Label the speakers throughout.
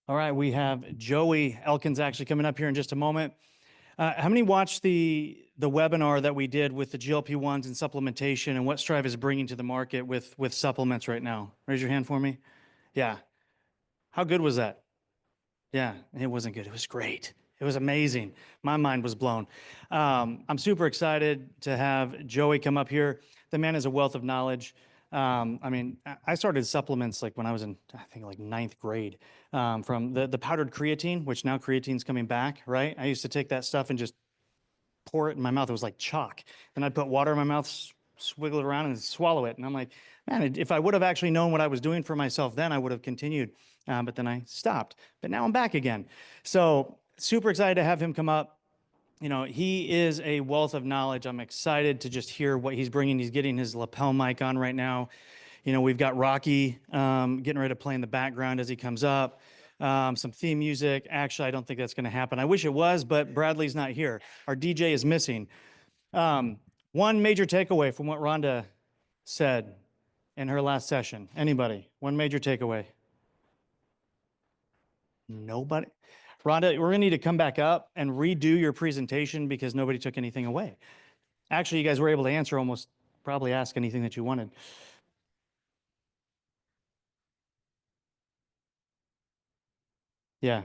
Speaker 1: All right, we have Joey Elkins actually coming up here in just a moment. How many watched the webinar that we did with the GLP-1s and supplementation and what Strive is bringing to the market with supplements right now? Raise your hand for me. Yeah. How good was that? Yeah, it wasn't good. It was great. It was amazing. My mind was blown. I'm super excited to have Joey come up here. The man is a wealth of knowledge. I mean, I started supplements like when I was in, I think, like ninth grade, from the powdered creatine, which now creatine's coming back, right? I used to take that stuff and just pour it in my mouth. It was like chalk. Then I'd put water in my mouth, swiggle it around, and swallow it. And I'm like, man, if I would have actually known what I was doing for myself then, I would have continued. But then I stopped. But now I'm back again. So super excited to have him come up. You know, he is a wealth of knowledge. I'm excited to just hear what he's bringing. He's getting his lapel mic on right now. You know, we've got Rocky getting ready to play in the background as he comes up. Some theme music. Actually, I don't think that's going to happen. I wish it was, but Bradley's not here. Our DJ is missing. One major takeaway from what Rhonda said in her last session. Anybody? One major takeaway? Nobody? Rhonda, we're going to need to come back up and redo your presentation because nobody took anything away. Actually, you guys were able to answer almost, probably ask anything that you wanted. Yeah.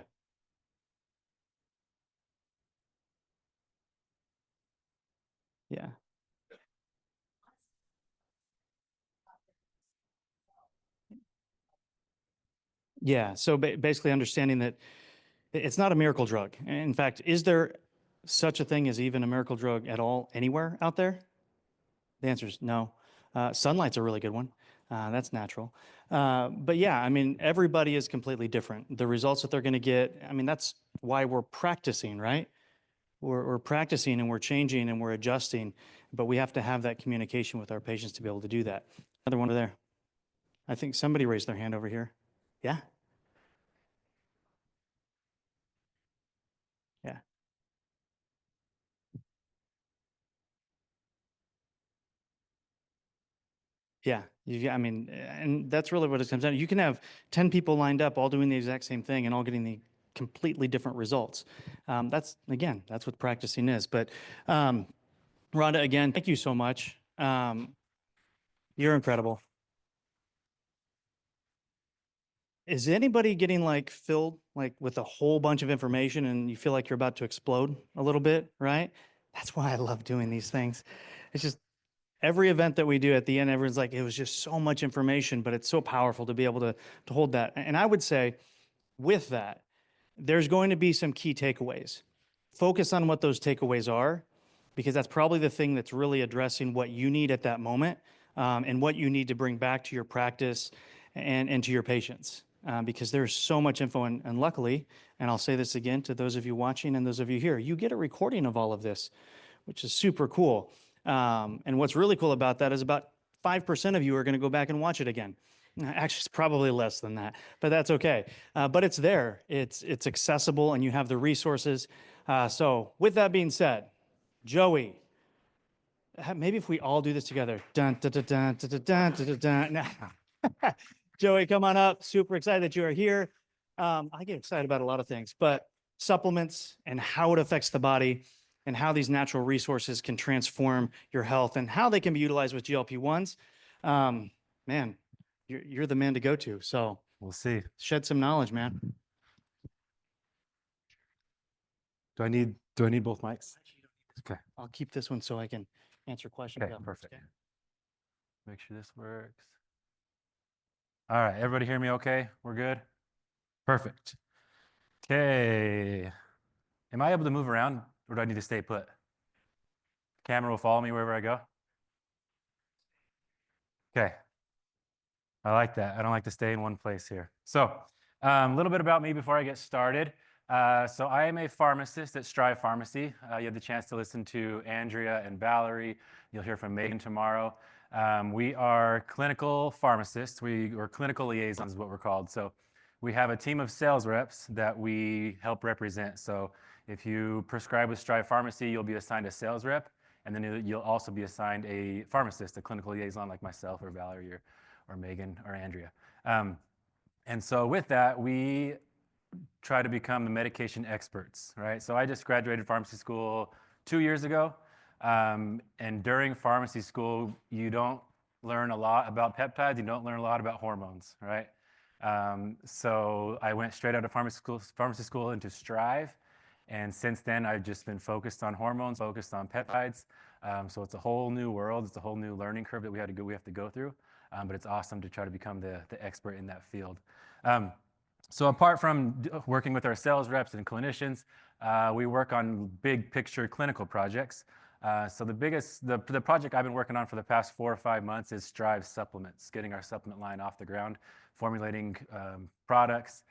Speaker 1: Yeah. Yeah. So basically understanding that it's not a miracle drug. In fact, is there such a thing as even a miracle drug at all anywhere out there? The answer is no. Sunlight's a really good one. That's natural. But yeah, I mean, everybody is completely different. The results that they're going to get, I mean, that's why we're practicing, right? We're practicing and we're changing and we're adjusting, but we have to have that communication with our patients to be able to do that. Another one over there. I think somebody raised their hand over here. Yeah. Yeah. Yeah, I mean, and that's really what it comes down to. You can have 10 people lined up all doing the exact same thing and all getting the completely different results. That's, again, that's what practicing is. But Rhonda, again, thank you so much. You're incredible. Is anybody getting like filled like with a whole bunch of information and you feel like you're about to explode a little bit, right? That's why I love doing these things. It's just every event that we do at the end, everyone's like, it was just so much information, but it's so powerful to be able to hold that. And I would say with that, there's going to be some key takeaways. Focus on what those takeaways are, because that's probably the thing that's really addressing what you need at that moment, and what you need to bring back to your practice and to your patients. Because there's so much info, and luckily, and I'll say this again to those of you watching and those of you here, you get a recording of all of this, which is super cool. And what's really cool about that is about 5% of you are going to go back and watch it again. Actually, it's probably less than that, but that's okay. But it's there. It's accessible, and you have the resources. So with that being said, Joey, maybe if we all do this together. Dun, dun, dun, dun, dun, dun, dun, dun, dun. Joey, come on up. Super excited that you are here. I get excited about a lot of things, but supplements and how it affects the body and how these natural resources can transform your health and how they can be utilized with GLP-1s. Man, you're the man to go to. So
Speaker 2: we'll see.
Speaker 1: Shed some knowledge, man.
Speaker 2: Do I need both mics? Okay.
Speaker 1: I'll keep this one so I can answer questions.
Speaker 2: Okay, perfect. Okay. Make sure this works. All right, everybody hear me okay? We're good? Perfect. Okay. Am I able to move around, or do I need to stay put? Camera will follow me wherever I go? Okay. I like that. I don't like to stay in one place here. So a little bit about me before I get started. So I am a pharmacist at Strive Pharmacy. You had the chance to listen to Andrea and Valerie. You'll hear from Megan tomorrow. We are clinical pharmacists. Or clinical liaisons is what we're called. So we have a team of sales reps that we help represent. So if you prescribe with Strive Pharmacy, you'll be assigned a sales rep, and then you'll also be assigned a pharmacist, a clinical liaison like myself or Valerie or Megan or Andrea. And so with that, we try to become the medication experts, right? So I just graduated pharmacy school 2 years ago. And during pharmacy school, you don't learn a lot about peptides. You don't learn a lot about hormones, right? So I went straight out of pharmacy school into Strive. And since then, I've just been focused on hormones, focused on peptides. So it's a whole new world. It's a whole new learning curve that we have to go through. But it's awesome to try to become the expert in that field. So apart from working with our sales reps and clinicians, we work on big picture clinical projects. So the project I've been working on for the past 4 or 5 months is Strive Supplements, getting our supplement line off the ground, formulating products,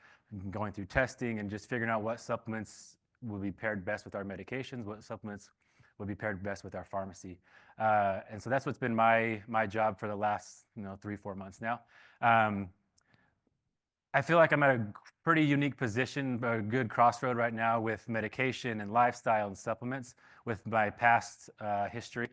Speaker 2: going through testing, and just figuring out what supplements will be paired best with our medications, what supplements would be paired best with our pharmacy. And so that's what's been my job for the last 3-4 months now. I feel like I'm at a pretty unique position, a good crossroad right now with medication and lifestyle and supplements with my past history.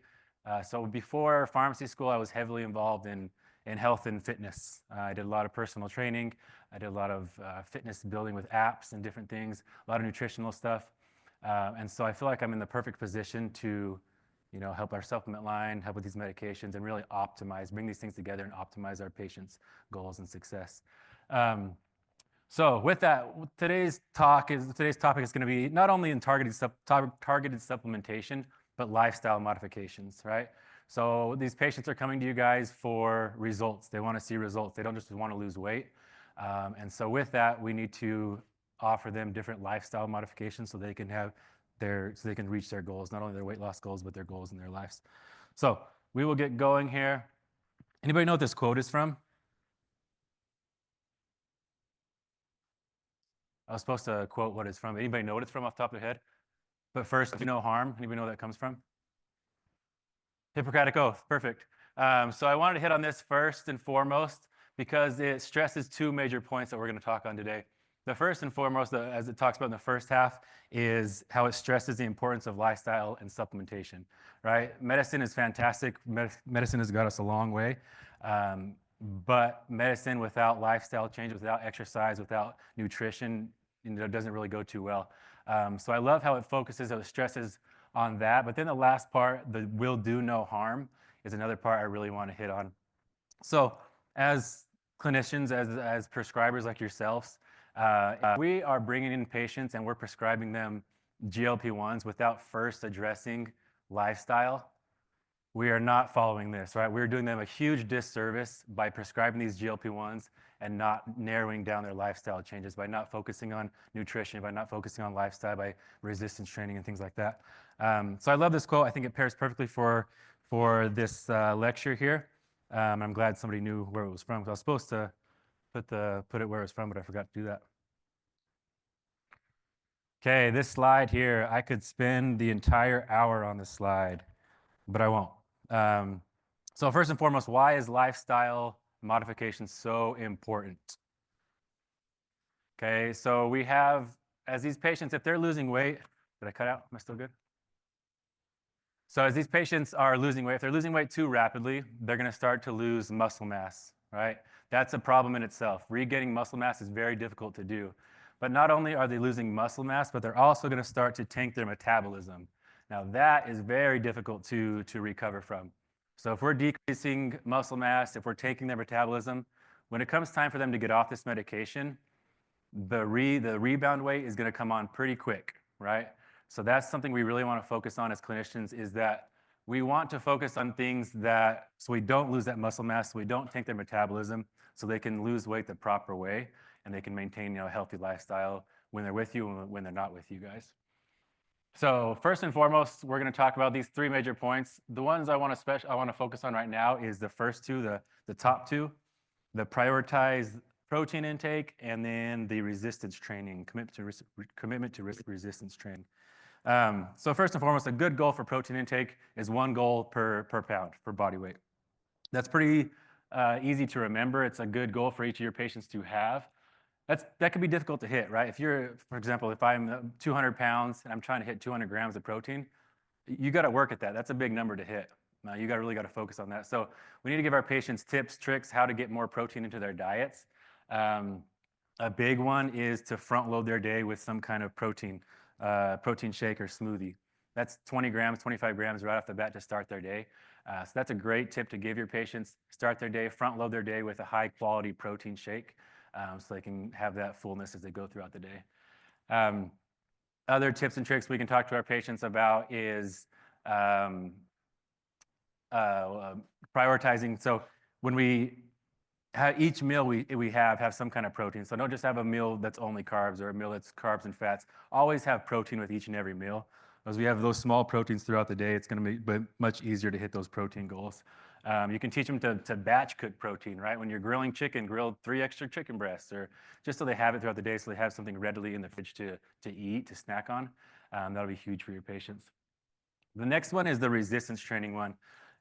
Speaker 2: So before pharmacy school, I was heavily involved in health and fitness. I did a lot of personal training. I did a lot of fitness building with apps and different things, a lot of nutritional stuff. And so I feel like I'm in the perfect position to help our supplement line, help with these medications, and really bring these things together and optimize our patients' goals and success. So with that, today's topic is going to be not only in targeted supplementation, but lifestyle modifications, right? So these patients are coming to you guys for results. They want to see results. They don't just want to lose weight. And so with that, we need to offer them different lifestyle modifications so they can reach their goals, not only their weight loss goals, but their goals in their lives. So we will get going here. Anybody know what this quote is from? I was supposed to quote what it's from. Anybody know what it's from off the top of their head? But first, do no harm. Anybody know where that comes from? Hippocratic Oath. Perfect. So I wanted to hit on this first and foremost because it stresses 2 major points that we're going to talk on today. The first and foremost, as it talks about in the first half, is how it stresses the importance of lifestyle and supplementation, right? Medicine is fantastic. Medicine has got us a long way. But medicine without lifestyle changes, without exercise, without nutrition, doesn't really go too well. So I love how it focuses, how it stresses on that. But then the last part, the will do no harm, is another part I really want to hit on. So as clinicians, as prescribers like yourselves, we are bringing in patients and we're prescribing them GLP-1s without first addressing lifestyle. We are not following this, right? We're doing them a huge disservice by prescribing these GLP-1s and not narrowing down their lifestyle changes, by not focusing on nutrition, by not focusing on lifestyle, by resistance training and things like that. So I love this quote. I think it pairs perfectly for this lecture here. I'm glad somebody knew where it was from, because I was supposed to put it where it was from, but I forgot to do that. Okay, this slide here, I could spend the entire hour on this slide, but I won't. So first and foremost, why is lifestyle modification so important? Okay, so we have, as these patients, if they're losing weight, did I cut out? Am I still good? So as these patients are losing weight, if they're losing weight too rapidly, they're going to start to lose muscle mass, right? That's a problem in itself. Regaining muscle mass is very difficult to do. But not only are they losing muscle mass, but they're also going to start to tank their metabolism. Now that is very difficult to recover from. So if we're decreasing muscle mass, if we're tanking their metabolism, when it comes time for them to get off this medication, the rebound weight is going to come on pretty quick, right? So that's something we really want to focus on as clinicians, is that we want to focus on things so we don't lose that muscle mass, so we don't tank their metabolism, so they can lose weight the proper way and they can maintain a healthy lifestyle when they're with you and when they're not with you guys. So first and foremost, we're going to talk about these 3 major points. The ones I want to focus on right now is the first 2, the top 2, the prioritized protein intake, and then the resistance training, commitment to resistance training. So first and foremost, a good goal for protein intake is 1 goal per pound for body weight. That's pretty easy to remember. It's a good goal for each of your patients to have. That can be difficult to hit, right? If you're, for example, if I'm 200 pounds and I'm trying to hit 200 grams of protein, you got to work at that. That's a big number to hit. You really got to focus on that. So we need to give our patients tips, tricks, how to get more protein into their diets. A big one is to front load their day with some kind of protein shake or smoothie. That's 20 grams, 25 grams right off the bat to start their day. So that's a great tip to give your patients. Start their day, front load their day with a high quality protein shake, so they can have that fullness as they go throughout the day. Other tips and tricks we can talk to our patients about is prioritizing. So when we each meal we have some kind of protein. So don't just have a meal that's only carbs or a meal that's carbs and fats. Always have protein with each and every meal. As we have those small proteins throughout the day, it's going to be much easier to hit those protein goals. You can teach them to batch cook protein, right? When you're grilling chicken, grill 3 extra chicken breasts, or just so they have it throughout the day, so they have something readily in the fridge to eat, to snack on. That'll be huge for your patients. The next one is the resistance training one.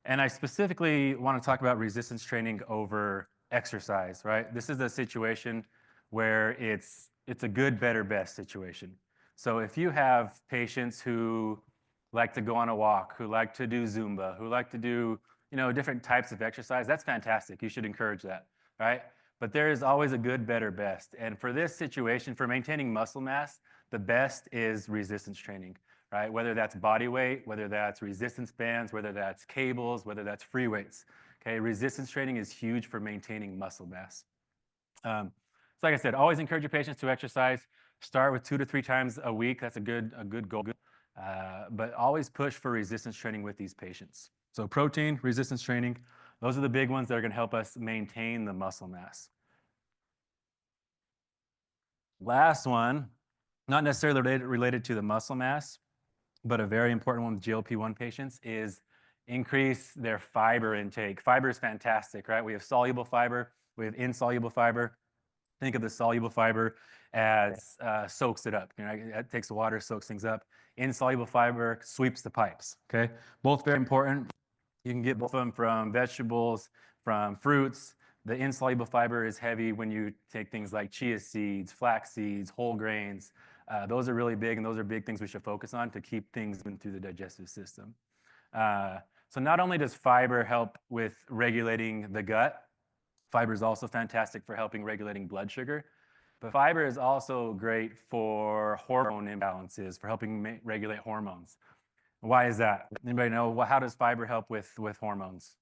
Speaker 2: And I specifically want to talk about resistance training over exercise, right? This is a situation where it's a good, better, best situation. So if you have patients who like to go on a walk, who like to do Zumba, who like to do, different types of exercise, that's fantastic. You should encourage that, right? But there is always a good, better, best. And for this situation, for maintaining muscle mass, the best is resistance training, right? Whether that's body weight, whether that's resistance bands, whether that's cables, whether that's free weights. Okay, resistance training is huge for maintaining muscle mass. So like I said, always encourage your patients to exercise. Start with 2 to 3 times a week. That's a good goal. But always push for resistance training with these patients. So protein, resistance training, those are the big ones that are going to help us maintain the muscle mass. Last one, not necessarily related to the muscle mass, but a very important one with GLP-1 patients is increase their fiber intake. Fiber is fantastic, right? We have soluble fiber, we have insoluble fiber. Think of the soluble fiber as soaks it up. It takes the water, soaks things up. Insoluble fiber sweeps the pipes, okay? Both very important. You can get both of them from vegetables, from fruits. The insoluble fiber is heavy when you take things like chia seeds, flax seeds, whole grains. Those are really big, and those are big things we should focus on to keep things moving through the digestive system. So not only does fiber help with regulating the gut, fiber is also fantastic for helping regulating blood sugar, but fiber is also great for hormone imbalances, for helping regulate hormones. Why is that? Anybody know? How does fiber help with hormones?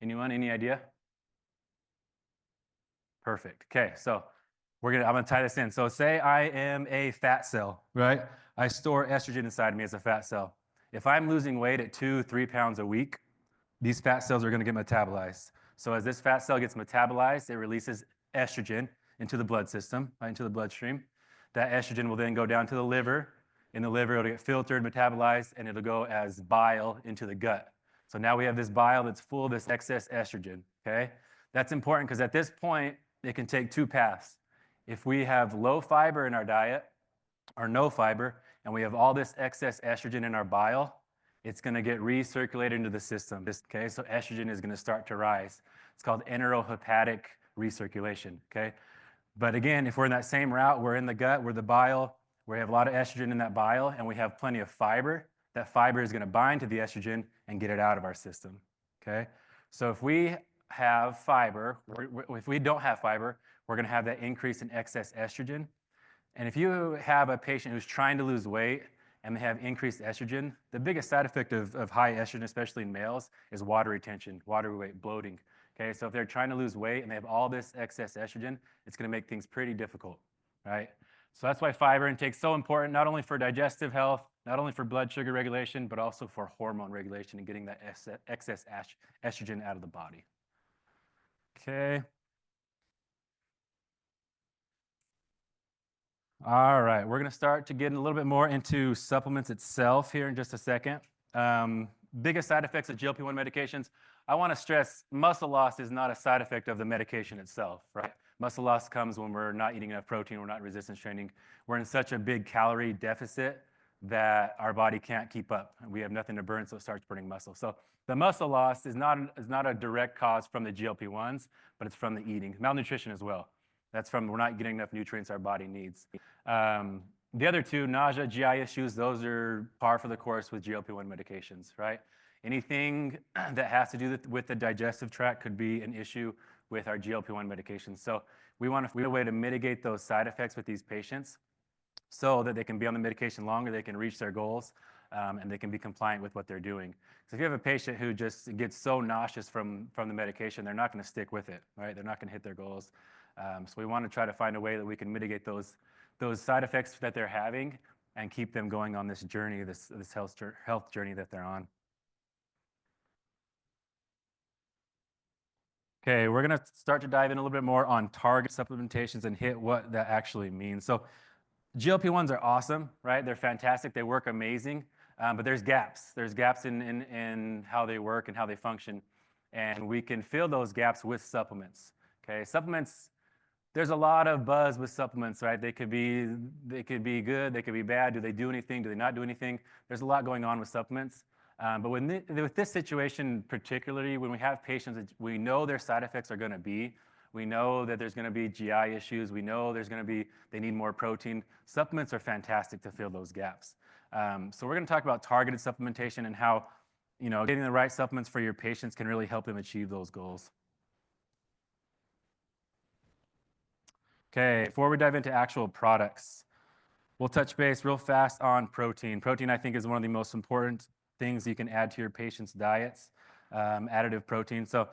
Speaker 2: Anyone? Any idea? Perfect. Okay, so I'm gonna tie this in. So say I am a fat cell, right? I store estrogen inside of me as a fat cell. If I'm losing weight at 2-3 pounds a week, these fat cells are going to get metabolized. So as this fat cell gets metabolized, it releases estrogen into the blood system, right, into the bloodstream. That estrogen will then go down to the liver. In the liver, it'll get filtered, metabolized, and it'll go as bile into the gut. So now we have this bile that's full of this excess estrogen, okay? That's important because at this point, it can take 2 paths. If we have low fiber in our diet or no fiber, and we have all this excess estrogen in our bile, it's going to get recirculated into the system, okay? So estrogen is going to start to rise. It's called enterohepatic recirculation, okay? But again, if we're in that same route, we're in the gut, we're the bile, we have a lot of estrogen in that bile, and we have plenty of fiber, that fiber is going to bind to the estrogen and get it out of our system, okay? So if we have fiber, if we don't have fiber, we're going to have that increase in excess estrogen. And if you have a patient who's trying to lose weight and they have increased estrogen, the biggest side effect of high estrogen, especially in males, is water retention, water weight, bloating. Okay, so if they're trying to lose weight and they have all this excess estrogen, it's going to make things pretty difficult, right? So that's why fiber intake is so important, not only for digestive health, not only for blood sugar regulation, but also for hormone regulation and getting that excess estrogen out of the body. Okay. All right, we're going to start to get a little bit more into supplements itself here in just a second. Biggest side effects of GLP-1 medications. I want to stress muscle loss is not a side effect of the medication itself, right? Muscle loss comes when we're not eating enough protein, we're not resistance training. We're in such a big calorie deficit that our body can't keep up. We have nothing to burn, so it starts burning muscle. So the muscle loss is not a direct cause from the GLP-1s, but it's from the eating. Malnutrition as well. That's from we're not getting enough nutrients our body needs. The other two, nausea, GI issues, those are par for the course with GLP-1 medications, right? Anything that has to do with the digestive tract could be an issue with our GLP-1 medications. So we want to find a way to mitigate those side effects with these patients so that they can be on the medication longer, they can reach their goals, and they can be compliant with what they're doing. So if you have a patient who just gets so nauseous from the medication, they're not going to stick with it, right? They're not going to hit their goals. So we want to try to find a way that we can mitigate those side effects that they're having and keep them going on this journey, this health journey that they're on. Okay, we're going to start to dive in a little bit more on target supplementations and hit what that actually means. So GLP-1s are awesome, right? They're fantastic. They work amazing, but there's gaps. There's gaps in how they work and how they function. And we can fill those gaps with supplements, okay? Supplements, there's a lot of buzz with supplements, right? They could be good, they could be bad. Do they do anything? Do they not do anything? There's a lot going on with supplements. But with this situation, particularly when we have patients that we know their side effects are going to be, we know that there's going to be GI issues, we know they need more protein. Supplements are fantastic to fill those gaps. So we're going to talk about targeted supplementation and how, getting the right supplements for your patients can really help them achieve those goals. Okay, before we dive into actual products, we'll touch base real fast on protein. Protein, I think, is one of the most important things you can add to your patients' diets, additive protein. So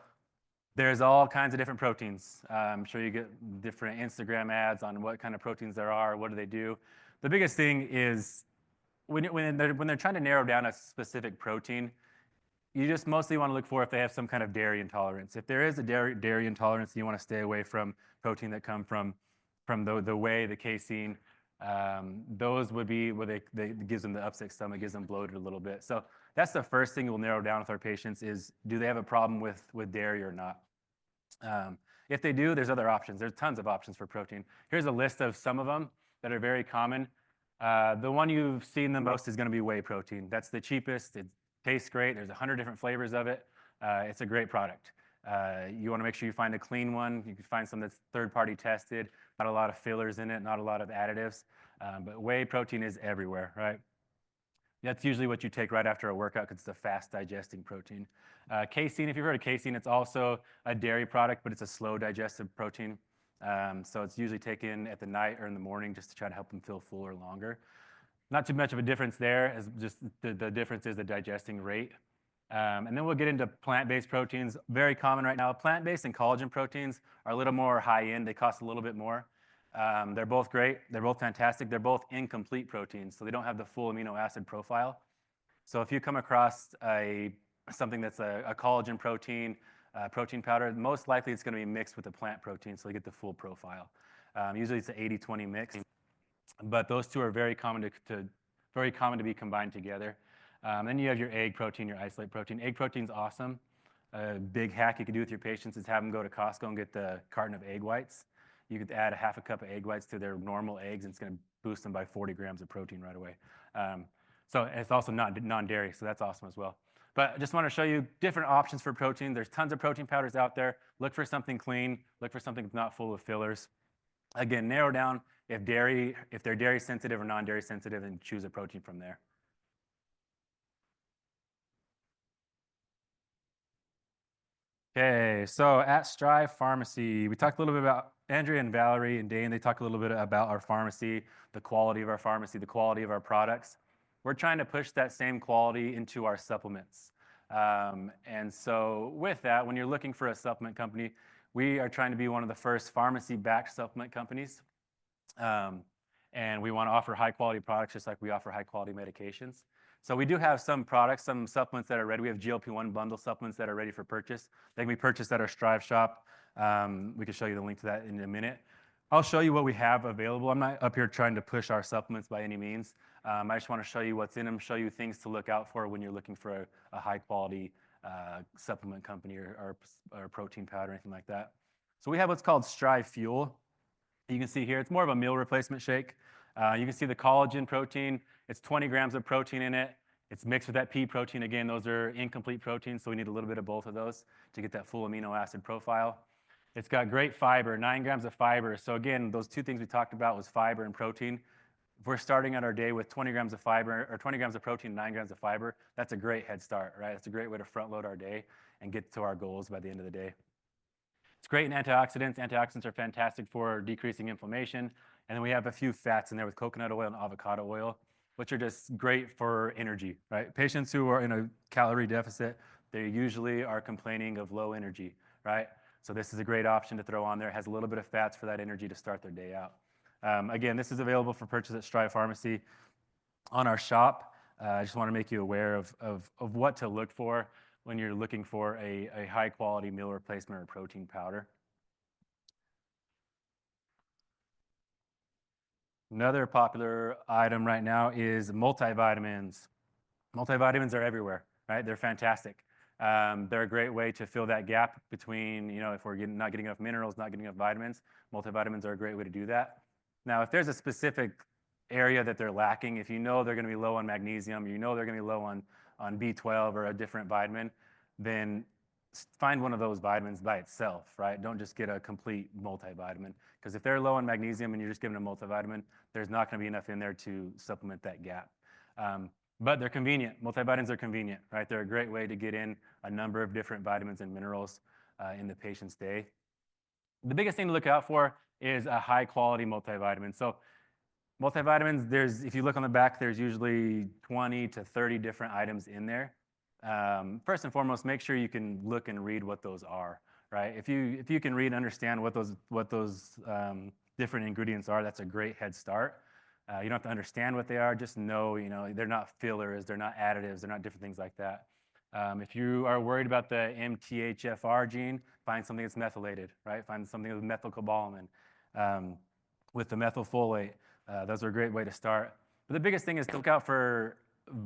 Speaker 2: there's all kinds of different proteins. I'm sure you get different Instagram ads on what kind of proteins there are, what do they do. The biggest thing is when they're trying to narrow down a specific protein, you just mostly want to look for if they have some kind of dairy intolerance. If there is a dairy intolerance, you want to stay away from protein that come from the whey, the casein. Those would be where they gives them the upset stomach, gives them bloated a little bit. So that's the first thing we'll narrow down with our patients is, do they have a problem with dairy or not? If they do, there's other options. There's tons of options for protein. Here's a list of some of them that are very common. The one you've seen the most is going to be whey protein. That's the cheapest. It tastes great. There's 100 different flavors of it. It's a great product. You want to make sure you find a clean one. You can find some that's third-party tested, not a lot of fillers in it, not a lot of additives. But whey protein is everywhere, right? That's usually what you take right after a workout because it's a fast digesting protein. Casein, if you've heard of casein, it's also a dairy product, but it's a slow digestive protein. So it's usually taken at the night or in the morning just to try to help them feel fuller longer. Not too much of a difference there, as just the difference is the digesting rate. And then we'll get into plant-based proteins. Very common right now. Plant-based and collagen proteins are a little more high-end. They cost a little bit more. They're both great. They're both fantastic. They're both incomplete proteins, so they don't have the full amino acid profile. So if you come across something that's a collagen protein powder, most likely it's going to be mixed with a plant protein, so you get the full profile. Usually it's an 80-20 mix, but those two are very common to be combined together. Then you have your egg protein, your isolate protein. Egg protein's awesome. A big hack you could do with your patients is have them go to Costco and get the carton of egg whites. You could add a half a cup of egg whites to their normal eggs, and it's going to boost them by 40 grams of protein right away. So it's also not non-dairy, so that's awesome as well. But I just want to show you different options for protein. There's tons of protein powders out there. Look for something clean. Look for something that's not full of fillers. Again, narrow down if they're dairy sensitive or non-dairy sensitive, and choose a protein from there. Okay, so at Strive Pharmacy, we talked a little bit about Andrea and Valerie and Dane. They talked a little bit about our pharmacy, the quality of our pharmacy, the quality of our products. We're trying to push that same quality into our supplements. And so with that, when you're looking for a supplement company, we are trying to be one of the first pharmacy-backed supplement companies. And we want to offer high-quality products just like we offer high-quality medications. So we do have some products, some supplements that are ready. We have GLP-1 bundle supplements that are ready for purchase. They can be purchased at our Strive shop. We can show you the link to that in a minute. I'll show you what we have available. I'm not up here trying to push our supplements by any means. I just want to show you what's in them, show you things to look out for when you're looking for a high-quality supplement company or protein powder or anything like that. So we have what's called Strive Fuel. You can see here, it's more of a meal replacement shake. You can see the collagen protein. It's 20 grams of protein in it. It's mixed with that pea protein. Again, those are incomplete proteins, so we need a little bit of both of those to get that full amino acid profile. It's got great fiber, 9 grams of fiber. So again, those two things we talked about was fiber and protein. If we're starting out our day with 20 grams of fiber, or 20 grams of protein, 9 grams of fiber, that's a great head start, right? That's a great way to front load our day and get to our goals by the end of the day. It's great in antioxidants. Antioxidants are fantastic for decreasing inflammation. And then we have a few fats in there with coconut oil and avocado oil, which are just great for energy, right? Patients who are in a calorie deficit, they usually are complaining of low energy, right? So this is a great option to throw on there. It has a little bit of fats for that energy to start their day out. Again, this is available for purchase at Strive Pharmacy on our shop. I just want to make you aware of what to look for when you're looking for a high quality meal replacement or protein powder. Another popular item right now is multivitamins. Multivitamins are everywhere, right? They're fantastic. They're a great way to fill that gap between, if we're not getting enough minerals, not getting enough vitamins, multivitamins are a great way to do that. Now, if there's a specific area that they're lacking, if you know they're going to be low on magnesium, you know they're going to be low on B12 or a different vitamin, then find one of those vitamins by itself, right? Don't just get a complete multivitamin, because if they're low on magnesium and you're just giving a multivitamin, there's not going to be enough in there to supplement that gap. But they're convenient. Multivitamins are convenient, right? They're a great way to get in a number of different vitamins and minerals in the patient's day. The biggest thing to look out for is a high quality multivitamin. So multivitamins, if you look on the back, there's usually 20 to 30 different items in there. First and foremost, make sure you can look and read what those are, right? If you can read and understand what those different ingredients are, that's a great head start. You don't have to understand what they are, just know, they're not fillers, they're not additives, they're not different things like that. If you are worried about the MTHFR gene, find something that's methylated, right? Find something with methylcobalamin, with the methylfolate. Those are a great way to start. But the biggest thing is to look out for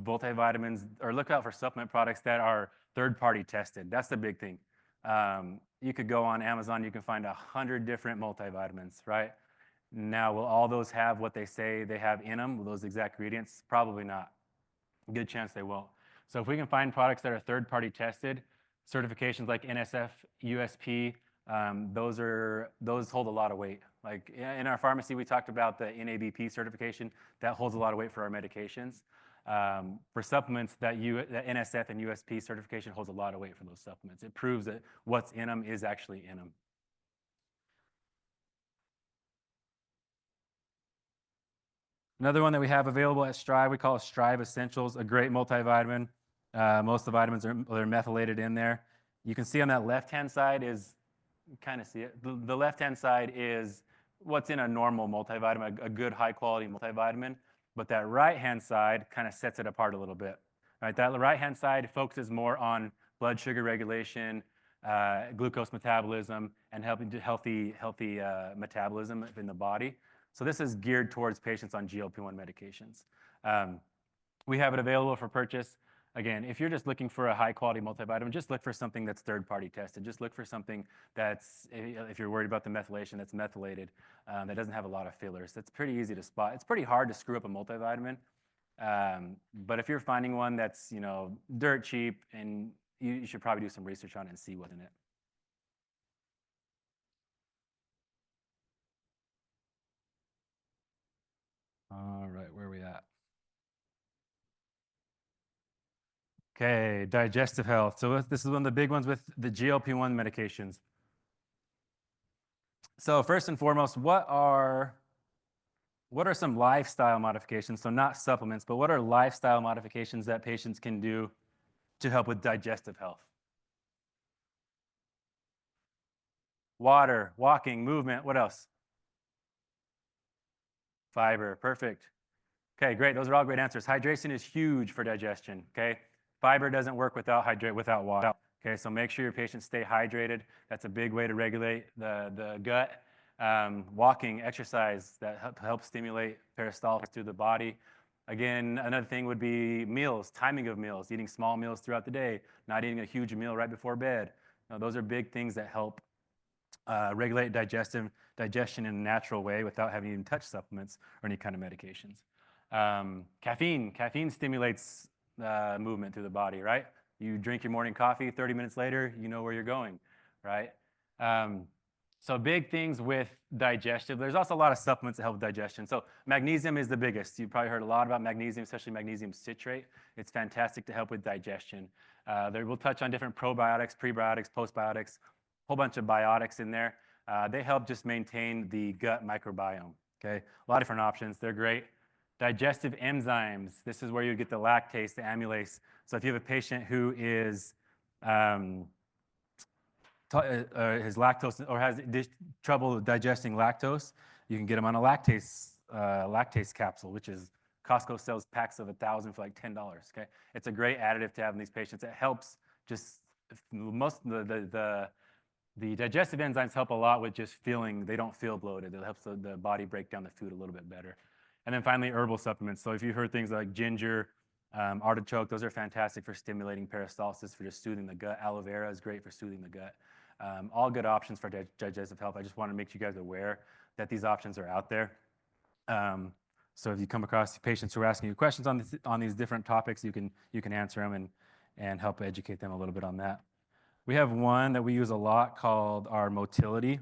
Speaker 2: multivitamins, or look out for supplement products that are third-party tested. That's the big thing. You could go on Amazon, you can find 100 different multivitamins, right? Now, will all those have what they say they have in them, those exact ingredients? Probably not. Good chance they won't. So if we can find products that are third-party tested, certifications like NSF, USP, those hold a lot of weight. Like in our pharmacy, we talked about the NABP certification. That holds a lot of weight for our medications. For supplements, that NSF and USP certification holds a lot of weight for those supplements. It proves that what's in them is actually in them. Another one that we have available at Strive, we call it Strive Essentials, a great multivitamin. Most of the vitamins are methylated in there. You can see on that left-hand side is, you kind of see it, the left-hand side is what's in a normal multivitamin, a good high-quality multivitamin, but that right-hand side kind of sets it apart a little bit. Right? That right-hand side focuses more on blood sugar regulation, glucose metabolism, and helping to healthy metabolism in the body. So this is geared towards patients on GLP-1 medications. We have it available for purchase. Again, if you're just looking for a high-quality multivitamin, just look for something that's third-party tested. Just look for something that's, if you're worried about the methylation, that's methylated, that doesn't have a lot of fillers. That's pretty easy to spot. It's pretty hard to screw up a multivitamin. But if you're finding one that's, dirt cheap, and you should probably do some research on it and see what's in it. All right, where are we at? Okay, digestive health. So this is one of the big ones with the GLP-1 medications. So first and foremost, what are some lifestyle modifications? So not supplements, but what are lifestyle modifications that patients can do to help with digestive health? Water, walking, movement, what else? Fiber, perfect. Okay, great. Those are all great answers. Hydration is huge for digestion, okay? Fiber doesn't work without water. Okay, so make sure your patients stay hydrated. That's a big way to regulate the gut. Walking, exercise, that helps stimulate peristalsis through the body. Again, another thing would be meals, timing of meals, eating small meals throughout the day, not eating a huge meal right before bed. Now, those are big things that help regulate digestion in a natural way without having to even touch supplements or any kind of medications. Caffeine stimulates movement through the body, right? You drink your morning coffee, 30 minutes later, you know where you're going, right? So big things with digestion. There's also a lot of supplements that help with digestion. So magnesium is the biggest. You've probably heard a lot about magnesium, especially magnesium citrate. It's fantastic to help with digestion. We'll touch on different probiotics, prebiotics, postbiotics. whole bunch of biotics in there. They help just maintain the gut microbiome. Okay, a lot of different options. They're great. Digestive enzymes. This is where you get the lactase, the amylase. So if you have a patient who is his lactose or has trouble digesting lactose, you can get them on a lactase capsule, which is Costco sells packs of 1,000 for like $10. Okay, it's a great additive to have in these patients. It helps just most the digestive enzymes help a lot with just feeling they don't feel bloated. It helps the body break down the food a little bit better. And then finally, herbal supplements. So if you've heard things like ginger, artichoke, those are fantastic for stimulating peristalsis, for just soothing the gut. Aloe vera is great for soothing the gut. All good options for digestive health. I just want to make you guys aware that these options are out there. So if you come across patients who are asking you questions on these different topics, you can answer them and help educate them a little bit on that. We have one that we use a lot called our motility.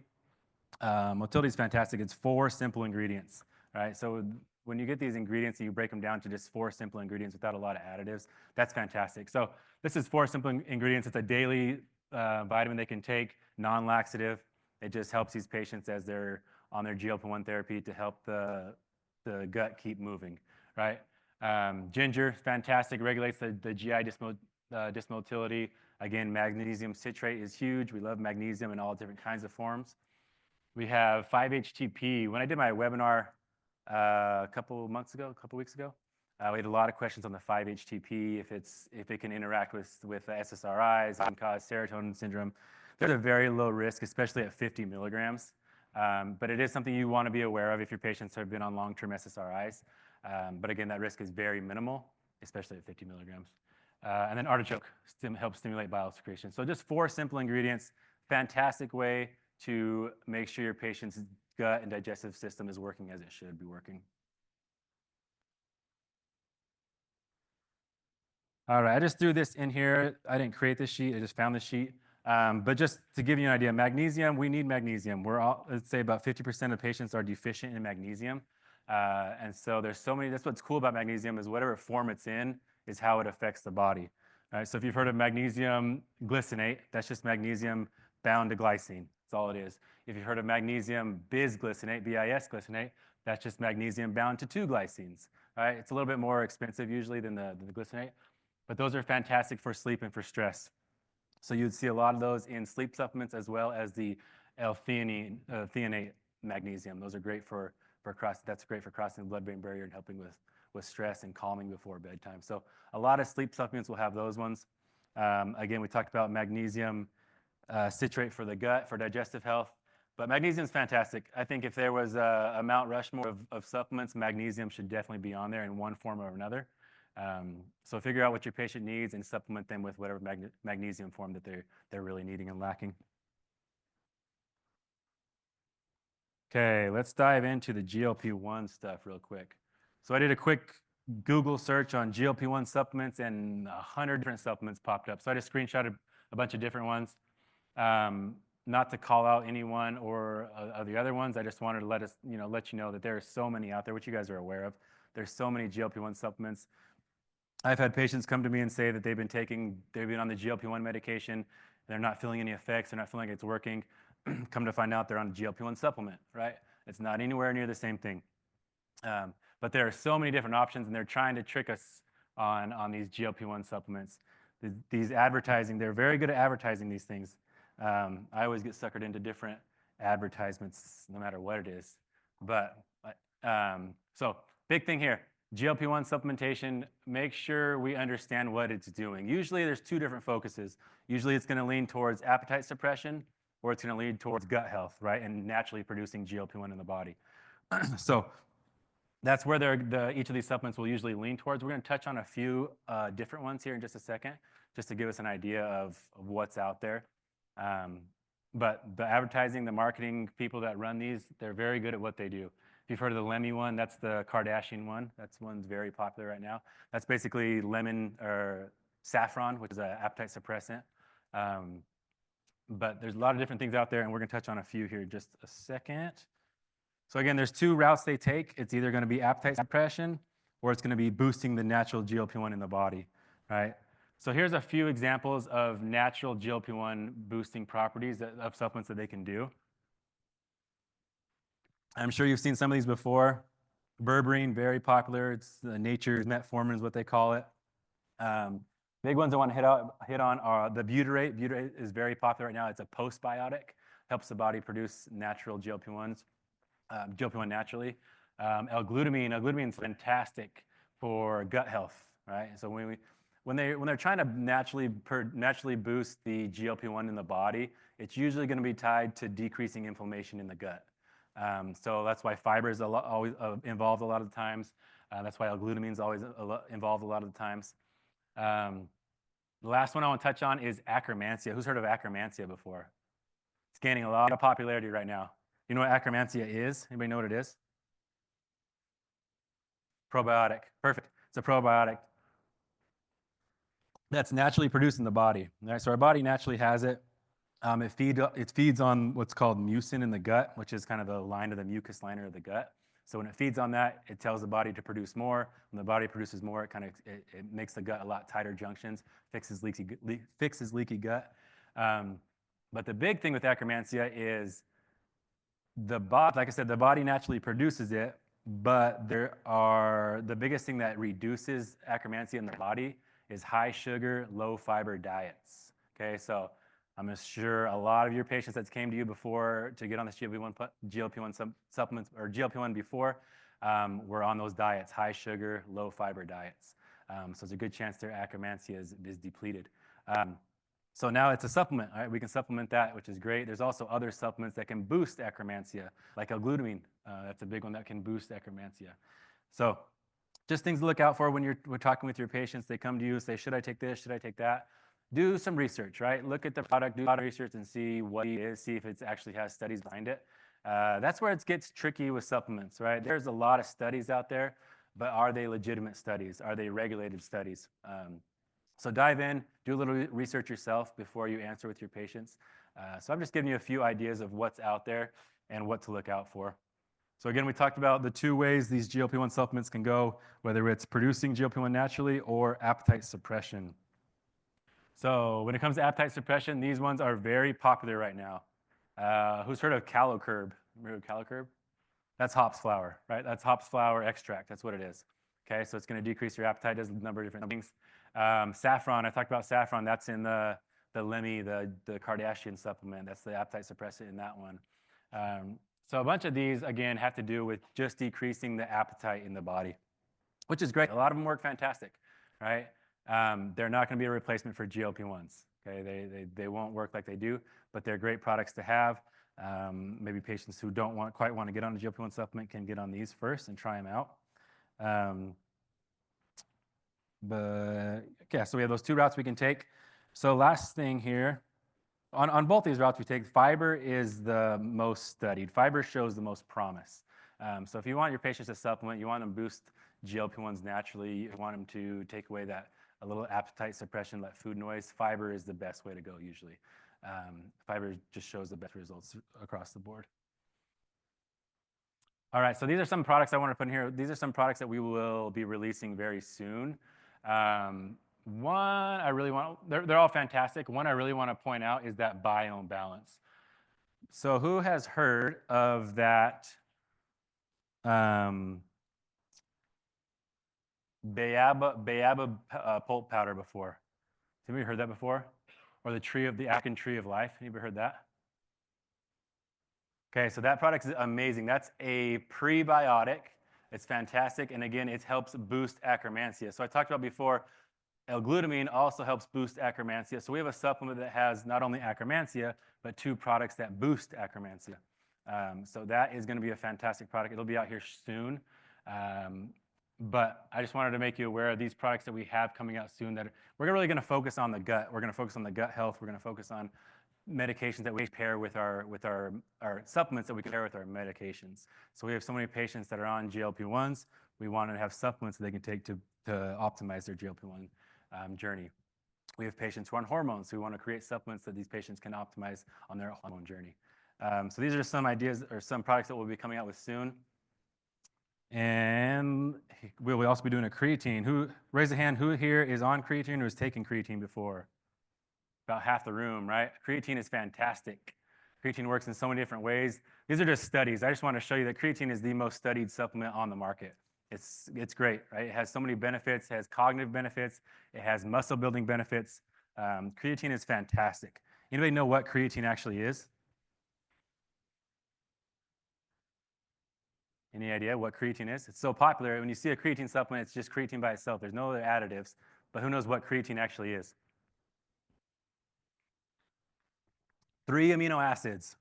Speaker 2: Motility is fantastic. It's 4 simple ingredients, right? So when you get these ingredients and you break them down to just 4 simple ingredients without a lot of additives, that's fantastic. So this is 4 simple ingredients. It's a daily vitamin they can take, non-laxative. It just helps these patients as they're on their GLP-1 therapy to help the gut keep moving, right? Ginger, fantastic, regulates the GI dysmotility. Again, magnesium citrate is huge. We love magnesium in all different kinds of forms. We have 5-HTP. When I did my webinar a couple weeks ago, we had a lot of questions on the 5-HTP, if it can interact with SSRIs, can cause serotonin syndrome. There's a very low risk, especially at 50 milligrams. But it is something you want to be aware of if your patients have been on long-term SSRIs. But again, that risk is very minimal, especially at 50 milligrams. And then artichoke helps stimulate bile secretion. So just 4 simple ingredients, fantastic way to make sure your patient's gut and digestive system is working as it should be working. All right, I just threw this in here. I didn't create this sheet, I just found this sheet. But just to give you an idea, magnesium, we need magnesium. Let's say about 50% of patients are deficient in magnesium. And so there's so many, that's what's cool about magnesium is whatever form it's in is how it affects the body. All right, so if you've heard of magnesium glycinate, that's just magnesium bound to glycine. That's all it is. If you've heard of magnesium bisglycinate, BIS glycinate, that's just magnesium bound to 2 glycines. All right, it's a little bit more expensive usually than the glycinate, but those are fantastic for sleep and for stress. So you'd see a lot of those in sleep supplements as well as the L-theanate magnesium. Those are great that's great for crossing the blood-brain barrier and helping with stress and calming before bedtime. So a lot of sleep supplements will have those ones. Again, we talked about magnesium citrate for the gut, for digestive health. But magnesium is fantastic. I think if there was a Mount Rushmore of supplements, magnesium should definitely be on there in one form or another. So figure out what your patient needs and supplement them with whatever magnesium form that they're really needing and lacking. Okay, let's dive into the GLP-1 stuff real quick. So I did a quick Google search on GLP-1 supplements and 100 different supplements popped up. So I just screenshotted a bunch of different ones. Not to call out anyone or the other ones, I just wanted to let you know that there are so many out there, which you guys are aware of. There's so many GLP-1 supplements. I've had patients come to me and say that they've been on the GLP-1 medication, they're not feeling any effects, they're not feeling like it's working. Come to find out they're on a GLP-1 supplement, right? It's not anywhere near the same thing. But there are so many different options, and they're trying to trick us on these GLP-1 supplements. These advertising, they're very good at advertising these things. I always get suckered into different advertisements, no matter what it is. But so big thing here, GLP-1 supplementation, make sure we understand what it's doing. Usually there's 2 different focuses. Usually it's going to lean towards appetite suppression, or it's going to lead towards gut health, right? And naturally producing GLP-1 in the body. So that's where each of these supplements will usually lean towards. We're going to touch on a few different ones here in just a second, just to give us an idea of what's out there. But the advertising, the marketing people that run these, they're very good at what they do. If you've heard of the Lemmy one, that's the Kardashian one. That's one's very popular right now. That's basically lemon or saffron, which is an appetite suppressant. But there's a lot of different things out there, and we're going to touch on a few here in just a second. So again, there's 2 routes they take. It's either going to be appetite suppression, or it's going to be boosting the natural GLP-1 in the body, right? So here's a few examples of natural GLP-1 boosting properties of supplements that they can do. I'm sure you've seen some of these before. Berberine, very popular. It's nature's metformin is what they call it. Big ones I want to hit on are the butyrate. Butyrate is very popular right now. It's a postbiotic, helps the body produce natural GLP-1s, GLP-1 naturally. L-glutamine is fantastic for gut health, right? So when they're trying to naturally boost the GLP-1 in the body, it's usually going to be tied to decreasing inflammation in the gut. So that's why fiber is always involved a lot of the times. That's why L-glutamine is always involved a lot of the times. The last one I want to touch on is Akkermansia. Who's heard of Akkermansia before? It's gaining a lot of popularity right now. You know what Akkermansia is? Anybody know what it is? Probiotic. Perfect. It's a probiotic that's naturally produced in the body. Right? So our body naturally has it. It feeds on what's called mucin in the gut, which is kind of the line of the mucus liner of the gut. So when it feeds on that, it tells the body to produce more. When the body produces more, it makes the gut a lot tighter junctions, fixes leaky gut. But the big thing with Akkermansia is like I said, the body naturally produces it, but the biggest thing that reduces Akkermansia in the body is high sugar, low fiber diets. Okay, so I'm sure a lot of your patients that came to you before to get on this GLP-1 supplements or GLP-1 before were on those diets, high sugar, low fiber diets. So it's a good chance their Akkermansia is depleted. So now it's a supplement, right? We can supplement that, which is great. There's also other supplements that can boost Akkermansia, like L-glutamine. That's a big one that can boost Akkermansia. So just things to look out for when we're talking with your patients. They come to you and say, should I take this? Should I take that? Do some research, right? Look at the product, do a lot of research and see what it is, see if it actually has studies behind it. That's where it gets tricky with supplements, right? There's a lot of studies out there, but are they legitimate studies? Are they regulated studies? So dive in, do a little research yourself before you answer with your patients. So I'm just giving you a few ideas of what's out there and what to look out for. So again, we talked about the two ways these GLP-1 supplements can go, whether it's producing GLP-1 naturally or appetite suppression. So when it comes to appetite suppression, these ones are very popular right now. Who's heard of Calocurb? Remember Calocurb? That's hops flour, right? That's hops flour extract. That's what it is. Okay, so it's going to decrease your appetite, does a number of different things. Saffron, I talked about saffron. That's in the Lemmy, the Kardashian supplement. That's the appetite suppressant in that one. So a bunch of these, again, have to do with just decreasing the appetite in the body, which is great. A lot of them work fantastic, right? They're not going to be a replacement for GLP-1s. Okay, they won't work like they do, but they're great products to have. Maybe patients who don't quite want to get on a GLP-1 supplement can get on these first and try them out. But okay, so we have those two routes we can take. So last thing here, on both these routes we take, fiber is the most studied. Fiber shows the most promise. So if you want your patients to supplement, you want them to boost GLP-1s naturally, you want them to take away that a little appetite suppression, that food noise, fiber is the best way to go usually. Fiber just shows the best results across the board. All right, so these are some products I want to put in here. These are some products that we will be releasing very soon. One I really want, they're all fantastic. One I really want to point out is that biome balance. So who has heard of that Bayaba pulp powder before? Have you heard that before? Or the African tree of life? Anybody heard that? Okay, so that product is amazing. That's a prebiotic. It's fantastic. And again, it helps boost Akkermansia. So I talked about before, L-glutamine also helps boost Akkermansia. So we have a supplement that has not only Akkermansia, but two products that boost Akkermansia. So that is going to be a fantastic product. It'll be out here soon. But I just wanted to make you aware of these products that we have coming out soon that we're really going to focus on the gut. We're going to focus on the gut health. We're going to focus on medications that we pair with our supplements that we pair with our medications. So we have so many patients that are on GLP-1s. We want to have supplements that they can take to optimize their GLP-1 journey. We have patients who are on hormones. So we want to create supplements that these patients can optimize on their hormone journey. So these are some ideas or some products that we'll be coming out with soon. And we'll also be doing a creatine. Raise a hand, who here is on creatine or is taking creatine before? About half the room, right? Creatine is fantastic. Creatine works in so many different ways. These are just studies. I just want to show you that creatine is the most studied supplement on the market. It's great, right? It has so many benefits. It has cognitive benefits. It has muscle building benefits. Creatine is fantastic. Anybody know what creatine actually is? Any idea what creatine is? It's so popular. When you see a creatine supplement, it's just creatine by itself. There's no other additives. But who knows what creatine actually is? 3 amino acids: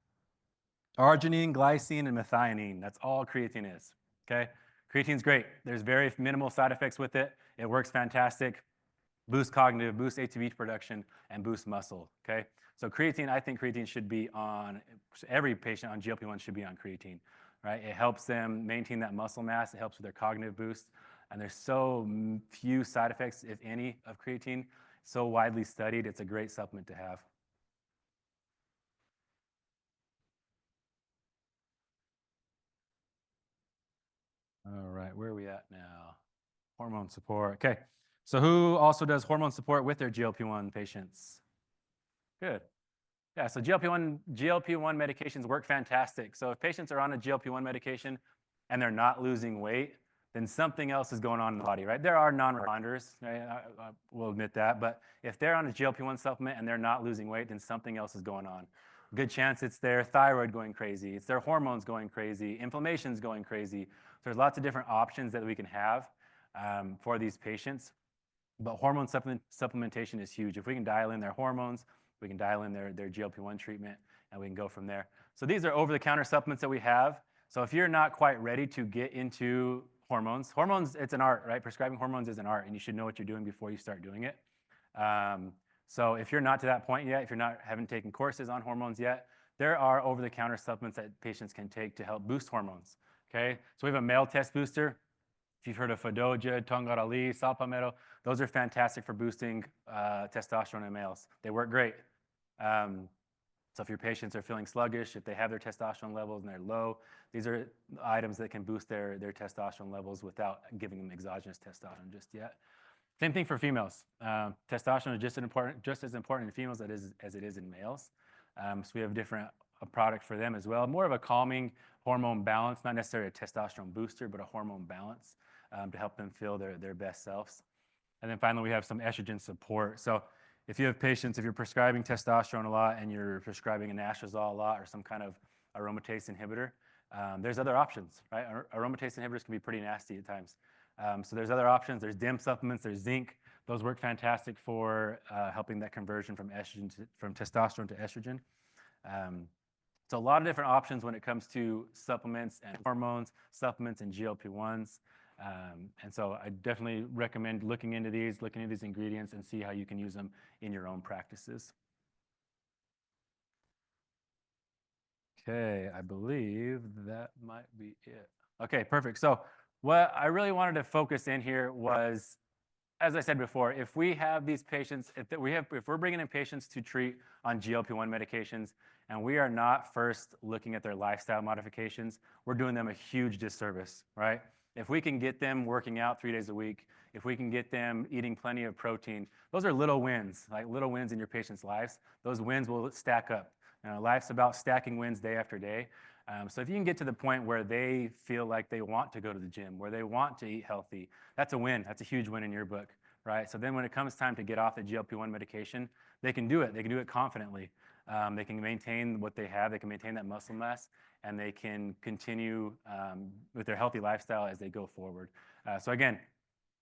Speaker 2: arginine, glycine, and methionine. That's all creatine is, okay? Creatine's great. There's very minimal side effects with it. It works fantastic. Boosts cognitive, boosts ATP production, and boosts muscle, okay? So creatine, I think creatine should be on, every patient on GLP-1 should be on creatine, right? It helps them maintain that muscle mass. It helps with their cognitive boost. And there's so few side effects, if any, of creatine. So widely studied. It's a great supplement to have. All right, where are we at now? Hormone support. Okay. So who also does hormone support with their GLP-1 patients? Good. Yeah, so GLP-1 medications work fantastic. So if patients are on a GLP-1 medication and they're not losing weight, then something else is going on in the body, right? There are non-responders, right? I will admit that. But if they're on a GLP-1 supplement and they're not losing weight, then something else is going on. Good chance it's their thyroid going crazy. It's their hormones going crazy. Inflammation's going crazy. So there's lots of different options that we can have for these patients. But hormone supplementation is huge. If we can dial in their hormones, we can dial in their GLP-1 treatment, and we can go from there. So these are over-the-counter supplements that we have. So if you're not quite ready to get into hormones, it's an art, right? Prescribing hormones is an art, and you should know what you're doing before you start doing it. So if you're not to that point yet, if you're haven't taken courses on hormones yet, there are over-the-counter supplements that patients can take to help boost hormones, okay? So we have a male test booster. If you've heard of Fadoja, Tongarali, Supplemental, those are fantastic for boosting testosterone in males. They work great. So if your patients are feeling sluggish, if they have their testosterone levels and they're low, these are items that can boost their testosterone levels without giving them exogenous testosterone just yet. Same thing for females. Testosterone is just as important in females as it is in males. So we have a product for them as well. More of a calming hormone balance, not necessarily a testosterone booster, but a hormone balance to help them feel their best selves. And then finally, we have some estrogen support. So if you have patients, if you're prescribing testosterone a lot and you're prescribing anastrozole a lot or some kind of aromatase inhibitor, there's other options, right? Aromatase inhibitors can be pretty nasty at times. So there's other options. There's DIM supplements. There's zinc. Those work fantastic for helping that conversion from testosterone to estrogen. So a lot of different options when it comes to supplements and hormones, supplements and GLP-1s. And so I definitely recommend looking into these ingredients and see how you can use them in your own practices. Okay, I believe that might be it. Okay, perfect. So what I really wanted to focus in here was, as I said before, if we have these patients, if we're bringing in patients to treat on GLP-1 medications, and we are not first looking at their lifestyle modifications, we're doing them a huge disservice, right? If we can get them working out 3 days a week, if we can get them eating plenty of protein, those are little wins, like little wins in your patients' lives. Those wins will stack up. You know, life's about stacking wins day after day. So if you can get to the point where they feel like they want to go to the gym, where they want to eat healthy, that's a win. That's a huge win in your book, right? So then when it comes time to get off the GLP-1 medication, they can do it. They can do it confidently. They can maintain what they have. They can maintain that muscle mass, and they can continue with their healthy lifestyle as they go forward. So again,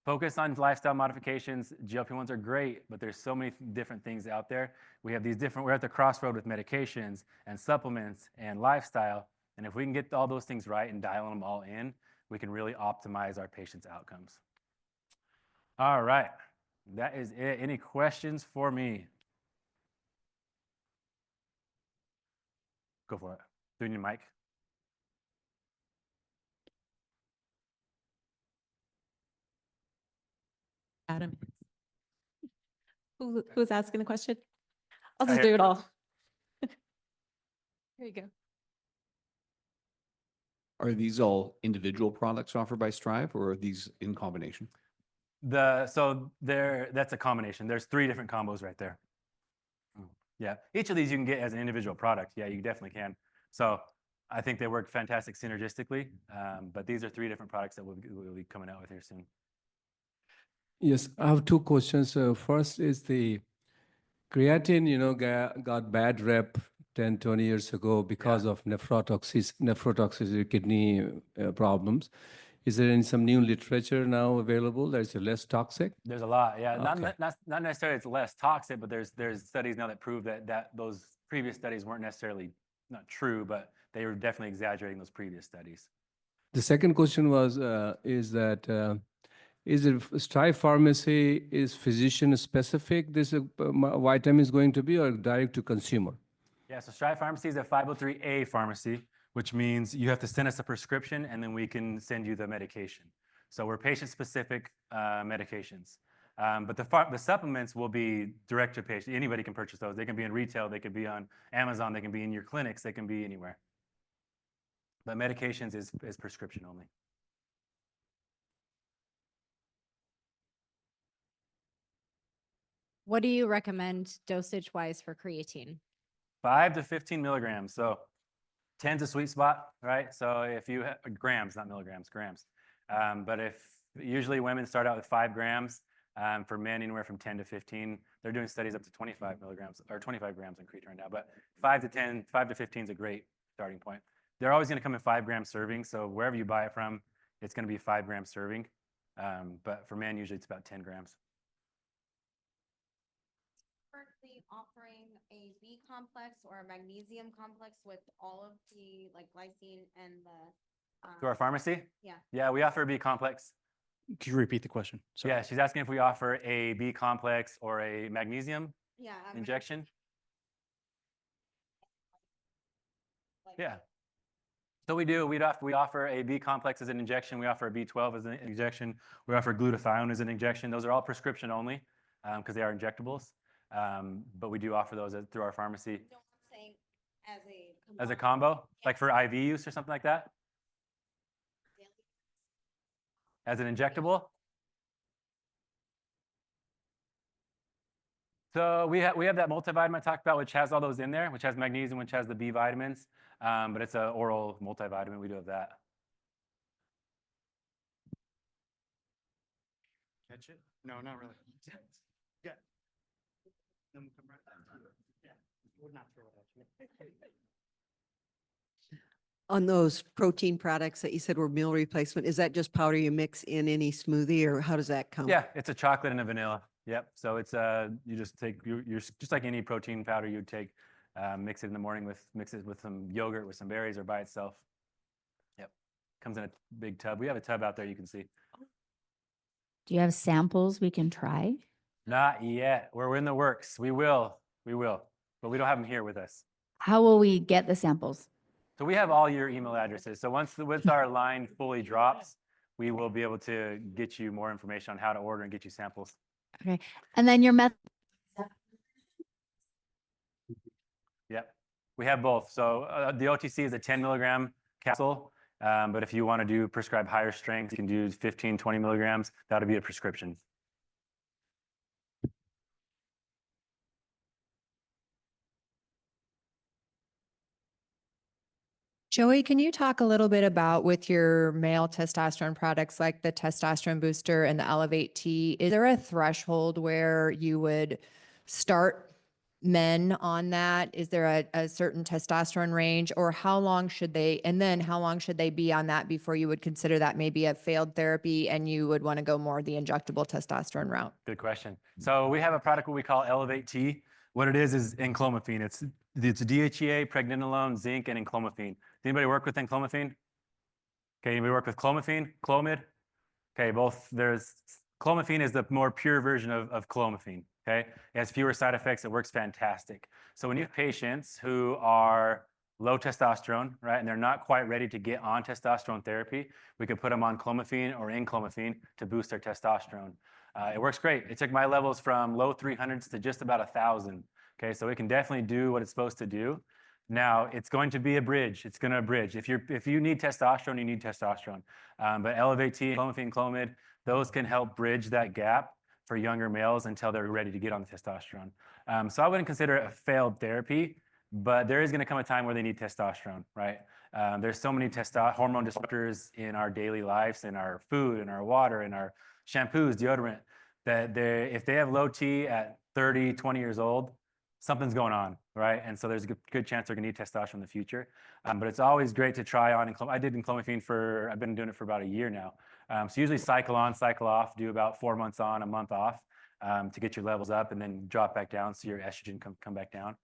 Speaker 2: focus on lifestyle modifications. GLP-1s are great, but there's so many different things out there. We're at the crossroad with medications and supplements and lifestyle. And if we can get all those things right and dial them all in, we can really optimize our patients' outcomes. All right, that is it. Any questions for me? Go for it. Doing your mic.
Speaker 3: Adam. Who's asking the question? I'll
Speaker 2: Right
Speaker 3: just
Speaker 2: here.
Speaker 3: do it all. Here you go.
Speaker 4: Are these all individual products offered by Strive, or are these in combination?
Speaker 2: That's a combination. There's 3 different combos right there. Yeah, each of these you can get as an individual product. Yeah, you definitely can. So I think they work fantastic synergistically, but these are 3 different products that we'll be coming out with here soon.
Speaker 5: Yes, I have 2 questions. First is the creatine, got bad rep 10, 20 years ago because of nephrotoxicity, kidney problems. Is there some new literature now available that is less toxic?
Speaker 2: There's a lot, yeah.
Speaker 5: Okay.
Speaker 2: Not necessarily it's less toxic, but there's studies now that prove that those previous studies weren't necessarily not true, but they were definitely exaggerating those previous studies.
Speaker 5: The second question was, is it Strive Pharmacy is physician specific, this vitamin is going to be, or direct to consumer?
Speaker 2: Yeah, so Strive Pharmacy is a 503A pharmacy, which means you have to send us a prescription and then we can send you the medication. So we're patient-specific medications. But the supplements will be direct to patient. Anybody can purchase those. They can be in retail, they could be on Amazon, they can be in your clinics, they can be anywhere. But medications is prescription only.
Speaker 6: What do you recommend dosage-wise for creatine?
Speaker 2: 5 to 15 milligrams. So 10's a sweet spot, right? So if you have grams, not milligrams, grams. But if usually women start out with 5 grams, for men anywhere from 10 to 15. They're doing studies up to 25 milligrams or 25 grams in creatine right now. But 5 to 15 is a great starting point. They're always going to come in 5-gram servings. So wherever you buy it from, it's going to be 5-gram serving. But for men, usually it's about 10 grams.
Speaker 7: Currently offering a B complex or a magnesium complex with all of the like glycine and the
Speaker 2: To our pharmacy?
Speaker 7: yeah.
Speaker 2: Yeah, we offer a B complex.
Speaker 1: Could you repeat the question? Sorry.
Speaker 2: Yeah, she's asking if we offer a B complex or a magnesium
Speaker 7: Yeah.
Speaker 2: injection.
Speaker 7: Like,
Speaker 2: Yeah. So we do. We offer a B complex as an injection. We offer a B12 as an injection. We offer glutathione as an injection. Those are all prescription only because they are injectables. But we do offer those through our pharmacy.
Speaker 7: No, I'm saying
Speaker 2: As a combo, like for IV use or something like that? As an injectable? So we have that multivitamin I talked about, which has all those in there, which has magnesium, which has the B vitamins. But it's an oral multivitamin. We do have that.
Speaker 1: Catch it? No, not really. Yeah. Then we'll come right back to it. Yeah. We'll not throw it at you.
Speaker 8: On those protein products that you said were meal replacement, is that just powder you mix in any smoothie, or how does that come?
Speaker 2: Yeah, it's a chocolate and a vanilla. Yep. So it's you just take you're just like any protein powder you'd take, mix it in the morning mix it with some yogurt with some berries or by itself. Yep. Comes in a big tub. We have a tub out there you can see.
Speaker 9: Do you have samples we can try?
Speaker 2: Not yet. We're in the works. We will, but we don't have them here with us.
Speaker 9: How will we get the samples?
Speaker 2: So we have all your email addresses. So once our line fully drops, we will be able to get you more information on how to order and get you samples.
Speaker 9: Okay. And then your method.
Speaker 2: Yep. We have both. So the OTC is a 10 milligram capsule. But if you want to do prescribe higher strength, you can do 15, 20 milligrams. That'll be a prescription.
Speaker 3: Joey, can you talk a little bit about with your male testosterone products like the testosterone booster and the Elevate T, is there a threshold where you would start men on that? Is there a certain testosterone range, or how long should they be on that before you would consider that maybe a failed therapy and you would want to go more the injectable testosterone route?
Speaker 2: Good question. So we have a product what we call Elevate T. What it is enclomiphene. It's DHEA, pregnenolone, zinc, and enclomiphene. Anybody work with enclomiphene? Okay, anybody work with clomiphene, clomid? Okay, clomiphene is the more pure version of clomiphene. Okay, it has fewer side effects. It works fantastic. So when you have patients who are low testosterone, right, and they're not quite ready to get on testosterone therapy, we could put them on clomiphene or enclomiphene to boost their testosterone. It works great. It took my levels from low 300s to just about 1,000. Okay, so it can definitely do what it's supposed to do. Now, it's going to be a bridge. It's going to bridge. If you need testosterone, you need testosterone. But Elevate T, clomiphene, clomid, those can help bridge that gap for younger males until they're ready to get on the testosterone. So I wouldn't consider it a failed therapy, but there is going to come a time where they need testosterone, right? There's so many hormone disruptors in our daily lives, in our food, in our water, in our shampoos, deodorant, that if they have low T at 30, 20 years old, something's going on, right? And so there's a good chance they're gonna need testosterone in the future. But it's always great to try on. I did clomiphene I've been doing it for about a year now. So usually cycle on, cycle off, do about 4 months on, a month off to get your levels up and then drop back down so your estrogen come back down.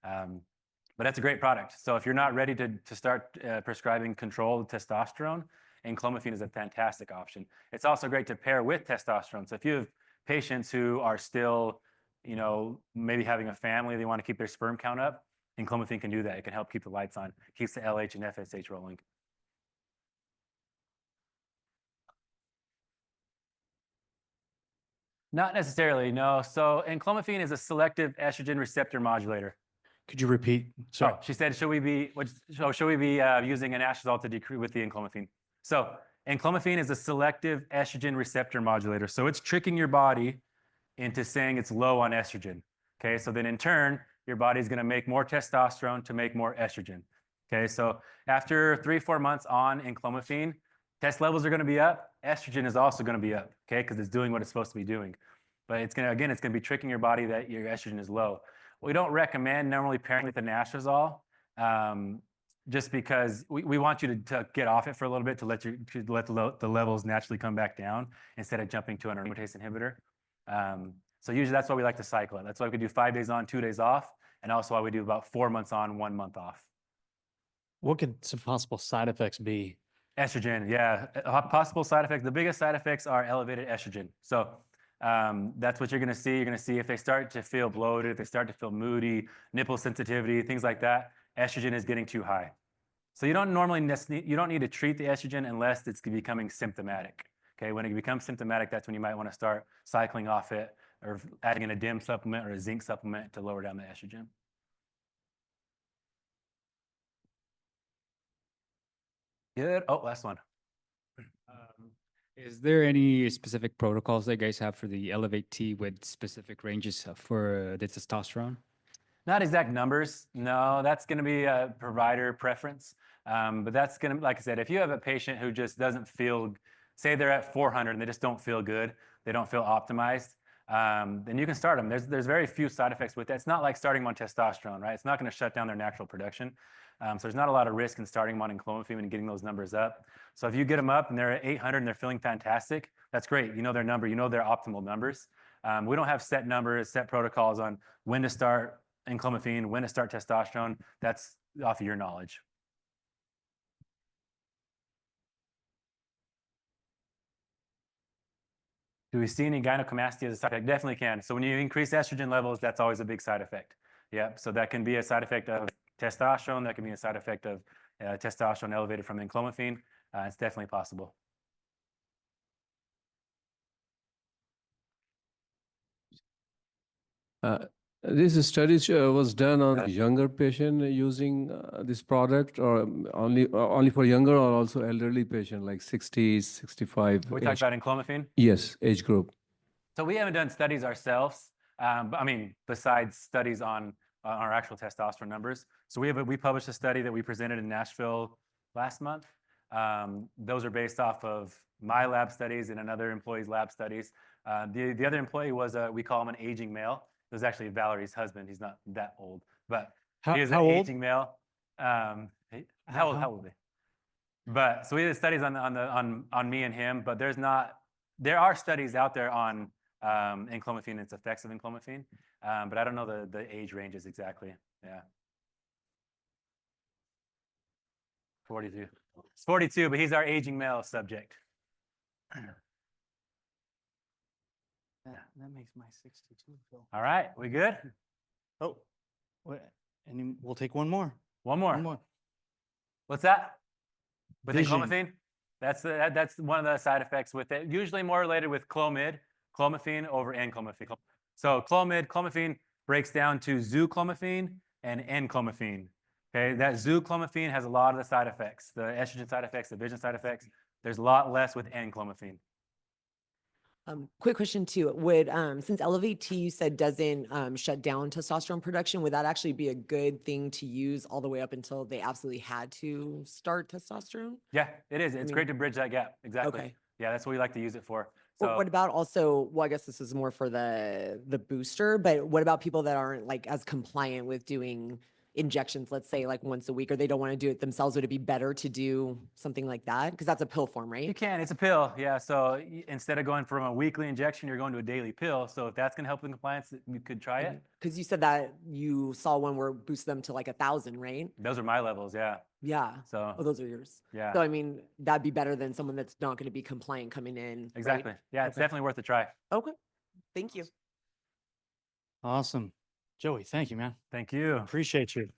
Speaker 2: But that's a great product. So if you're not ready to start prescribing controlled testosterone, enclomiphene is a fantastic option. It's also great to pair with testosterone. So if you have patients who are still, maybe having a family, they want to keep their sperm count up, enclomiphene can do that. It can help keep the lights on, keeps the LH and FSH rolling. Not necessarily, no. So enclomiphene is a selective estrogen receptor modulator.
Speaker 1: Could you repeat?
Speaker 2: Sorry, she said, should we be using anastrozole to decrease with the enclomiphene? So enclomiphene is a selective estrogen receptor modulator. So it's tricking your body into saying it's low on estrogen. Okay, so then in turn, your body's going to make more testosterone to make more estrogen. Okay, so after 3-4 months on enclomiphene, test levels are going to be up. Estrogen is also going to be up, okay, because it's doing what it's supposed to be doing. But it's going to be tricking your body that your estrogen is low. We don't recommend normally pairing with anastrozole, just because we want you to get off it for a little bit to let the levels naturally come back down instead of jumping to an aromatase inhibitor. So usually that's why we like to cycle it. That's why we could do 5 days on, 2 days off, and also why we do about 4 months on, 1 month off.
Speaker 1: What could some possible side effects be?
Speaker 2: Estrogen, yeah. Possible side effects. The biggest side effects are elevated estrogen. So that's what you're going to see. You're going to see if they start to feel bloated, if they start to feel moody, nipple sensitivity, things like that. Estrogen is getting too high. So you don't need to treat the estrogen unless it's becoming symptomatic. Okay, when it becomes symptomatic, that's when you might want to start cycling off it or adding in a DIM supplement or a zinc supplement to lower down the estrogen. Good. Oh, last one.
Speaker 10: Is there any specific protocols that you guys have for the Elevate T with specific ranges for the testosterone?
Speaker 2: Not exact numbers. No, that's going to be a provider preference. But that's going to, like I said, if you have a patient who just doesn't feel, say they're at 400 and they just don't feel good, they don't feel optimized, then you can start them. There's very few side effects with that. It's not like starting them on testosterone, right? It's not going to shut down their natural production. So there's not a lot of risk in starting them on enclomiphene and getting those numbers up. So if you get them up and they're at 800 and they're feeling fantastic, that's great. You know their number, you know their optimal numbers. We don't have set numbers, set protocols on when to start enclomiphene, when to start testosterone. That's off of your knowledge. Do we see any gynecomastia as a side effect? Definitely can. So when you increase estrogen levels, that's always a big side effect. Yeah, so that can be a side effect of testosterone. That can be a side effect of testosterone elevated from enclomiphene. It's definitely possible.
Speaker 5: This study was done on a younger patient using this product, or only for younger, or also elderly patient like 60s, 65.
Speaker 2: We talked about enclomiphene?
Speaker 5: Yes, age group.
Speaker 2: So we haven't done studies ourselves, but I mean, besides studies on our actual testosterone numbers. So we published a study that we presented in Nashville last month. Those are based off of my lab studies and another employee's lab studies. The other employee was, we call him an aging male. It was actually Valerie's husband. He's not that old, but he is an aging male. How old is he? But so we did studies on me and him, but there are studies out there on enclomiphene and its effects of enclomiphene, but I don't know the age ranges exactly. Yeah. 42. It's 42, but he's our aging male subject.
Speaker 1: That makes my 62 feel.
Speaker 2: All right, we good?
Speaker 1: Oh, and we'll take one more.
Speaker 2: One more.
Speaker 1: One more.
Speaker 2: What's that? With
Speaker 1: Vision.
Speaker 2: enclomiphene? That's one of the side effects with it. Usually more related with clomiphene over enclomiphene. So clomiphene breaks down to zooclomiphene and enclomiphene. Okay, that clomiphene has a lot of the side effects, the estrogen side effects, the vision side effects. There's a lot less with N-clomiphene.
Speaker 11: Quick question too, would, since Elevate T you said doesn't shut down testosterone production, would that actually be a good thing to use all the way up until they absolutely had to start testosterone?
Speaker 2: Yeah, it is. It's
Speaker 11: mean-
Speaker 2: great to bridge that gap. Exactly.
Speaker 11: Okay.
Speaker 2: Yeah, that's what we like to use it for.
Speaker 11: Or
Speaker 2: So
Speaker 11: what about also, well, I guess this is more for the booster, but what about people that aren't like as compliant with doing injections, let's say like once a week, or they don't want to do it themselves? Would it be better to do something like that? Because that's a pill form,
Speaker 2: you
Speaker 11: right?
Speaker 2: can, it's a pill. Yeah, so instead of going from a weekly injection, you're going to a daily pill. So if that's going to help with compliance, you could try it.
Speaker 11: Because you said that you saw one where it boosted them to like 1,000, right?
Speaker 2: Those are my levels, yeah.
Speaker 11: Yeah.
Speaker 2: So
Speaker 11: Oh, those are yours.
Speaker 2: yeah,
Speaker 11: So I mean, that'd be better than someone that's not going to be compliant coming in. right?
Speaker 2: exactly. Yeah, it's
Speaker 11: Okay.
Speaker 2: definitely worth a try.
Speaker 11: Okay. Thank you.
Speaker 1: Awesome. Joey, thank you, man.
Speaker 2: Thank you.
Speaker 1: Appreciate you.